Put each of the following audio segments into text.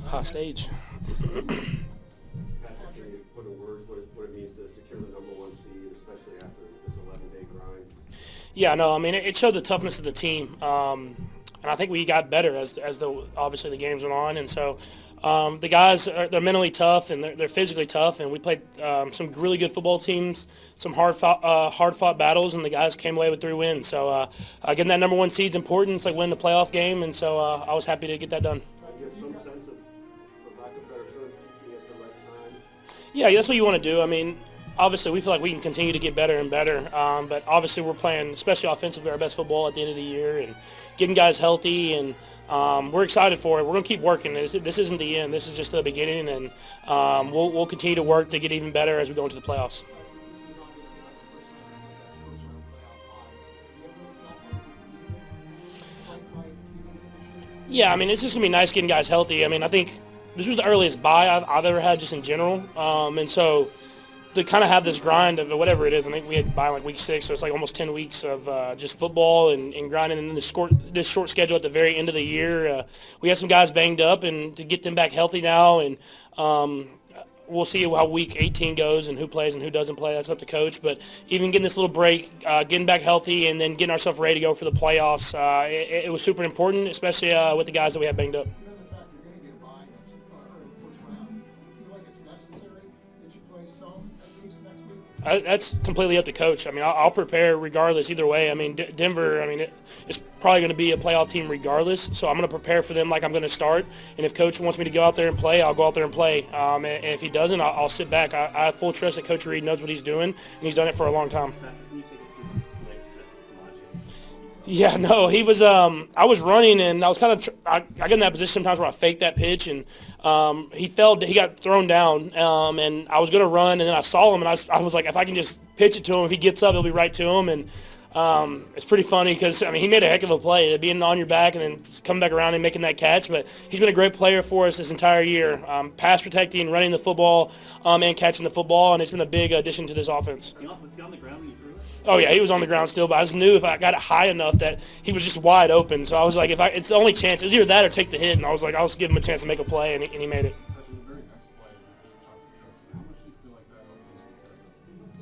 high stage. Patrick, can you put in words what it means to secure the number one seed, especially after this 11-day grind? Yeah, no, I mean, it showed the toughness of the team. And I think we got better as obviously the games went on. And so the guys, they're mentally tough and they're physically tough. And we played some really good football teams, some hard-fought battles, and the guys came away with 3 wins. So getting that number one seed is important. It's like winning the playoff game. And so I was happy to get that done. Do you have some sense of, for lack of a better term, peaking at the right time? Yeah, that's what you want to do. I mean, obviously we feel like we can continue to get better and better, but obviously we're playing, especially offensively, our best football at the end of the year and getting guys healthy, and we're excited for it. We're going to keep working. This isn't the end. This is just the beginning, and we'll continue to work to get even better as we go into the playoffs. Yeah, I mean, it's just going to be nice getting guys healthy. I mean, I think this was the earliest bye I've ever had just in general, and so to kind of have this grind of whatever it is. I think we had by like week 6, so it's like almost 10 weeks of just football and grinding, and then this short schedule at the very end of the year. We had some guys banged up, and to get them back healthy now, and we'll see how week 18 goes and who plays and who doesn't play. That's up to coach. But even getting this little break, getting back healthy, and then getting ourselves ready to go for the playoffs, it was super important, especially with the guys that we had banged up. That's completely up to coach. I mean, I'll prepare regardless either way. I mean, Denver, I mean, it's probably going to be a playoff team regardless, so I'm going to prepare for them like I'm going to start. And if coach wants me to go out there and play, I'll go out there and play. And if he doesn't, I'll sit back. I have full trust that Coach Reed knows what he's doing, and he's done it for a long time. Yeah, no, he was. I was running, and I was kind of. I get in that position sometimes where I fake that pitch, and he fell. He got thrown down, and I was gonna run, and then I saw him, and I was like, if I can just pitch it to him, if he gets up, it'll be right to him, and it's pretty funny because I mean he made a heck of a play, being on your back and then coming back around and making that catch. But he's been a great player for us this entire year, pass protecting, running the football, and catching the football, and it's been a big addition to this offense. Was he on the ground when you threw it? Oh yeah, he was on the ground still, but I just knew if I got it high enough that he was just wide open. So I was like, it's the only chance. It was either that or take the hit, and I was like, I'll just give him a chance to make a play, and he made it. The very next play is the deep shot for Justin. How much do you feel like that opens because of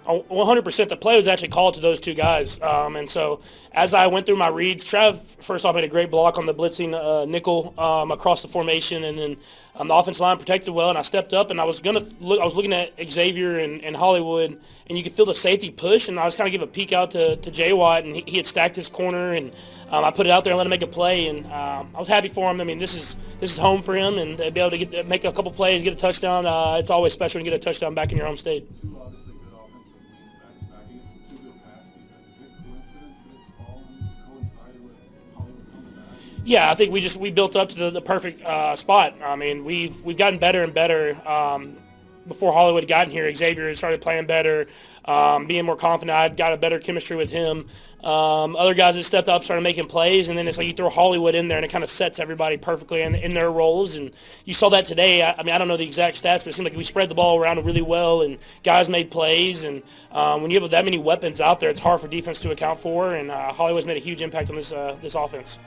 Xavier and 100%. The play was actually called to those two guys, and so as I went through my reads, Trav first off made a great block on the blitzing nickel across the formation, and then the offensive line protected well, and I stepped up, and I was looking at Xavier and Hollywood, and you could feel the safety push, and I was kind of give a peek out to J. Watt, and he had stacked his corner, and I put it out there and let him make a play, and I was happy for him. I mean, this is home for him, and to be able to make a couple plays, get a touchdown, it's always special to get a touchdown back in your home state. two obviously good offensive weeks back-to-back against two good pass defenses? Is it coincidence that it's all coincided with Hollywood coming back? Yeah, I think we built up to the perfect spot. I mean, we've gotten better and better. Before Hollywood got in here, Xavier started playing better, being more confident. I got a better chemistry with him. Other guys that stepped up started making plays, and then it's like you throw Hollywood in there, and it kind of sets everybody perfectly in their roles. And you saw that today. I mean, I don't know the exact stats, but it seemed like we spread the ball around really well, and guys made plays. And when you have that many weapons out there, it's hard for defense to account for. And Hollywood's made a huge impact on this offense.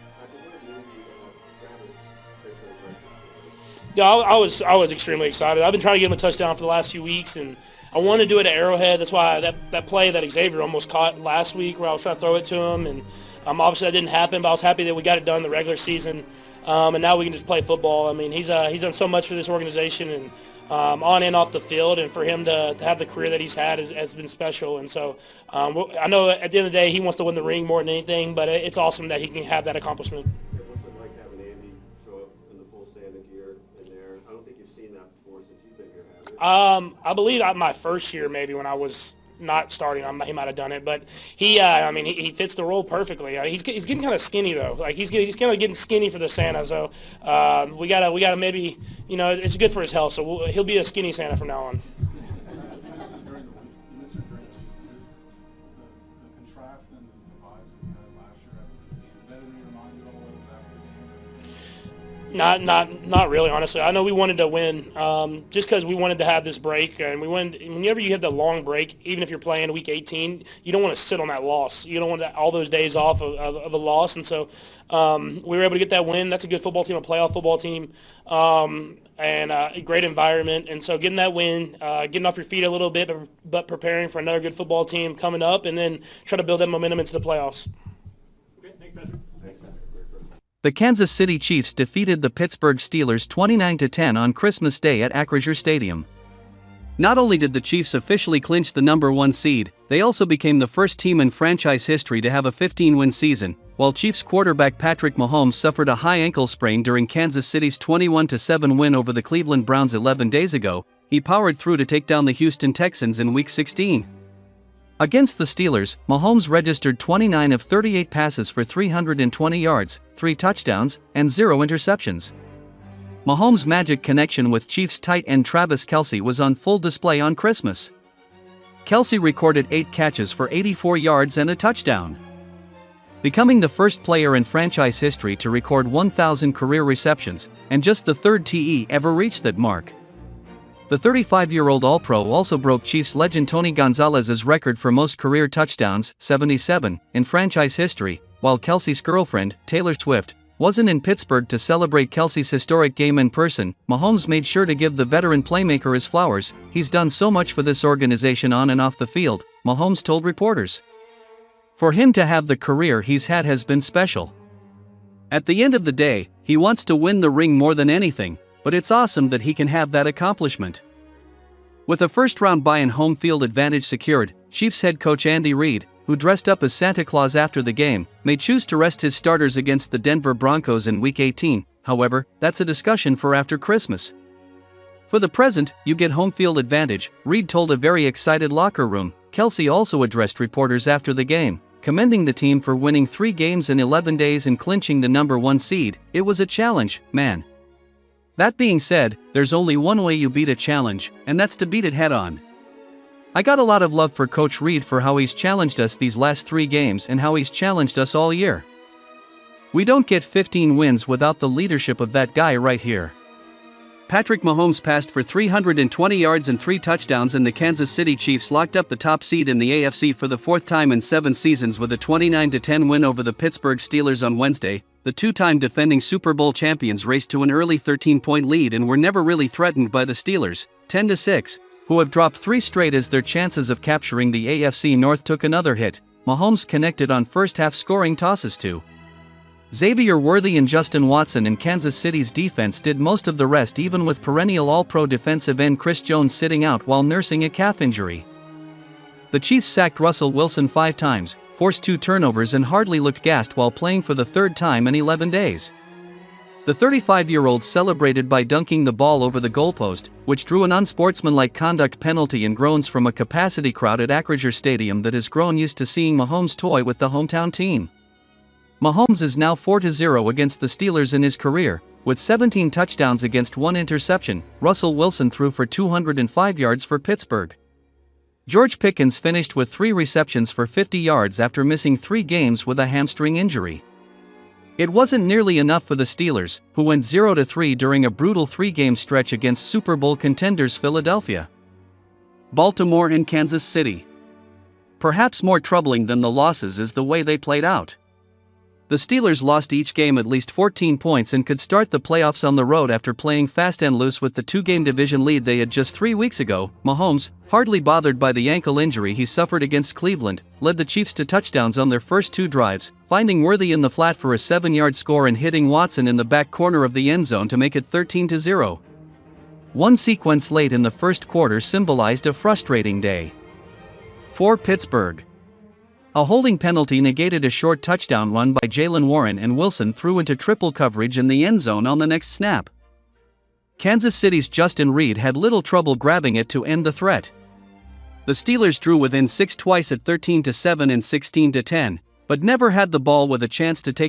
Yeah, I was extremely excited. I've been trying to get him a touchdown for the last few weeks, and I wanted to do it at Arrowhead. That's why that play that Xavier almost caught last week where I was trying to throw it to him, and obviously that didn't happen, but I was happy that we got it done in the regular season, and now we can just play football. I mean, he's done so much for this organization, and on and off the field, and for him to have the career that he's had has been special. And so I know at the end of the day he wants to win the ring more than anything, but it's awesome that he can have that accomplishment. What's it like having Andy show up in the full Santa gear in there? I don't think you've seen that before since you've been here, have you? I believe my first year maybe when I was not starting, he might have done it, but I mean, he fits the role perfectly. He's getting kind of skinny though. Like he's kind of getting skinny for the Santa. So we gotta maybe, it's good for his health. So he'll be a skinny Santa from now on. Not really, honestly. I know we wanted to win, just because we wanted to have this break, and whenever you have the long break, even if you're playing week 18, you don't want to sit on that loss. You don't want all those days off of a loss, and so we were able to get that win. That's a good football team, a playoff football team, and a great environment. And so getting that win, getting off your feet a little bit, but preparing for another good football team coming up, and then try to build that momentum into the playoffs. Okay, thanks, Patrick. Thanks, Patrick. The Kansas City Chiefs defeated the Pittsburgh Steelers 29-10 on Christmas Day at Acrisure Stadium. Not only did the Chiefs officially clinch the number 1 seed, they also became the first team in franchise history to have a 15-win season, while Chiefs quarterback Patrick Mahomes suffered a high ankle sprain during Kansas City's 21-7 win over the Cleveland Browns 11 days ago. He powered through to take down the Houston Texans in Week 16. Against the Steelers, Mahomes registered 29 of 38 passes for 320 yards, 3 touchdowns, and 0 interceptions. Mahomes' magic connection with Chiefs tight end Travis Kelce was on full display on Christmas. Kelce recorded 8 catches for 84 yards and a touchdown, becoming the first player in franchise history to record 1,000 career receptions, and just the third TE ever reached that mark. The 35-year-old All-Pro also broke Chiefs legend Tony Gonzalez's record for most career touchdowns, 77, in franchise history, while Kelce's girlfriend, Taylor Swift, wasn't in Pittsburgh to celebrate Kelce's historic game in person. Mahomes made sure to give the veteran playmaker his flowers. He's done so much for this organization on and off the field, Mahomes told reporters. For him to have the career he's had has been special. At the end of the day, he wants to win the ring more than anything, but it's awesome that he can have that accomplishment. With a first-round bye and home field advantage secured, Chiefs head coach Andy Reid, who dressed up as Santa Claus after the game, may choose to rest his starters against the Denver Broncos in Week 18. However, that's a discussion for after Christmas. For the present, you get home field advantage, Reid told a very excited locker room. Kelce also addressed reporters after the game, commending the team for winning 3 games in 11 days and clinching the number 1 seed. It was a challenge, man. That being said, there's only one way you beat a challenge, and that's to beat it head-on. I got a lot of love for Coach Reid for how he's challenged us these last 3 games and how he's challenged us all year. We don't get 15 wins without the leadership of that guy right here. Patrick Mahomes passed for 320 yards and 3 touchdowns, and the Kansas City Chiefs locked up the top seed in the AFC for the 4th time in 7 seasons with a 29-10 win over the Pittsburgh Steelers on Wednesday. The 2-time defending Super Bowl champions raced to an early 13-point lead and were never really threatened by the Steelers, 10-6, who have dropped 3 straight as their chances of capturing the AFC North took another hit. Mahomes connected on first-half scoring tosses to Xavier Worthy and Justin Watson, and Kansas City's defense did most of the rest, even with perennial All-Pro defensive end Chris Jones sitting out while nursing a calf injury. The Chiefs sacked Russell Wilson 5 times, forced 2 turnovers, and hardly looked gassed while playing for the 3rd time in 11 days. The 35-year-old celebrated by dunking the ball over the goalpost, which drew an unsportsmanlike conduct penalty and groans from a capacity crowd at Acrisure Stadium that has grown used to seeing Mahomes toy with the hometown team. Mahomes is now 4-0 against the Steelers in his career, with 17 touchdowns against 1 interception. Russell Wilson threw for 205 yards for Pittsburgh. George Pickens finished with 3 receptions for 50 yards after missing 3 games with a hamstring injury. It wasn't nearly enough for the Steelers, who went 0-3 during a brutal 3-game stretch against Super Bowl contenders Philadelphia, Baltimore, and Kansas City. Perhaps more troubling than the losses is the way they played out. The Steelers lost each game at least 14 points and could start the playoffs on the road after playing fast and loose with the 2-game division lead they had just 3 weeks ago. Mahomes, hardly bothered by the ankle injury he suffered against Cleveland, led the Chiefs to touchdowns on their first 2 drives, finding Worthy in the flat for a 7-yard score and hitting Watson in the back corner of the end zone to make it 13-0. One sequence late in the first quarter symbolized a frustrating day for Pittsburgh. A holding penalty negated a short touchdown run by Jaylen Warren, and Wilson threw into triple coverage in the end zone on the next snap. Kansas City's Justin Reid had little trouble grabbing it to end the threat. The Steelers drew within 6 twice at 13-7 and 16-10, but never had the ball with a chance to take